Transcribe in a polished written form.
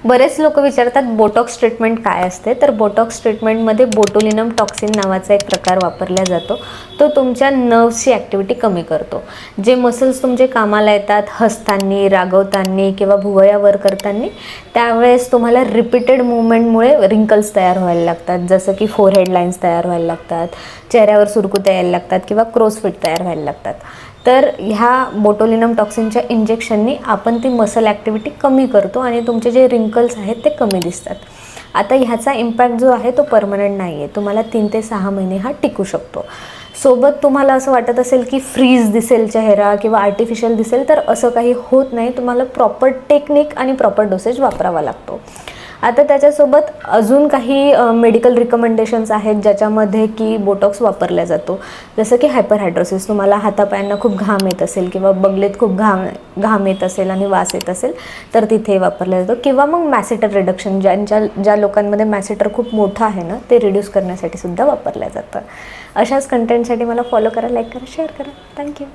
बरेच लोक विचारतात बोटॉक्स ट्रीटमेंट काय असते. तर बोटॉक्स ट्रीटमेंटमध्ये बोटुलिनम टॉक्सिन नावाचा एक प्रकार वापरला जातो. तो तुमच्या नर्व्सची ॲक्टिव्हिटी कमी करतो. जे मसल्स तुमचे कामाला येतात हसताना, रागवताना किंवा भुवया वर करताना, त्यावेळेस तुम्हाला रिपीटेड मूवमेंटमुळे रिंकल्स तयार व्हायला लागतात, जसं की फोरहेड लाईन्स तयार व्हायला लागतात, चेहऱ्यावर सुरकुत्या यायला लागतात किंवा क्रोसफिट तयार व्हायला लागतात. तर ह्या बोटुलिनम टॉक्सिनच्या इंजेक्शननी आपण ती मसल ॲक्टिव्हिटी कमी करतो आणि तुमचे जे रिंकल्स आहेत ते कमी दिसतात. आता ह्याचा इम्पॅक्ट जो आहे तो परमनंट नाही आहे, तुम्हाला 3 ते 6 महिने हा टिकू शकतो. सोबत तुम्हाला असं वाटत असेल की फ्रीज दिसेल चेहरा किंवा आर्टिफिशियल दिसेल, तर असं काही होत नाही. तुम्हाला प्रॉपर टेक्निक आणि प्रॉपर डोसेज वापरावा लागतो. आता त्याच्यासोबत अजून काही मेडिकल रिकमेंडेशन्स आहेत ज्याच्यामध्ये की बोटॉक्स वापरला जातो. जसं की हायपरहायड्रोसिस, तुम्हाला हातापायांना खूप घाम येत असेल किंवा बगलेत खूप घाम येत असेल आणि वास येत असेल तर तिथे वापरला जातो. किंवा मग मॅसेटर रिडक्शन, ज्या लोकांमध्ये मॅसेटर खूप मोठं आहे ना, ते रिड्यूस करण्यासाठी सुद्धा वापरलं जातं. अशाच कंटेंटसाठी मला फॉलो करा, लाईक करा, शेअर करा. थँक्यू.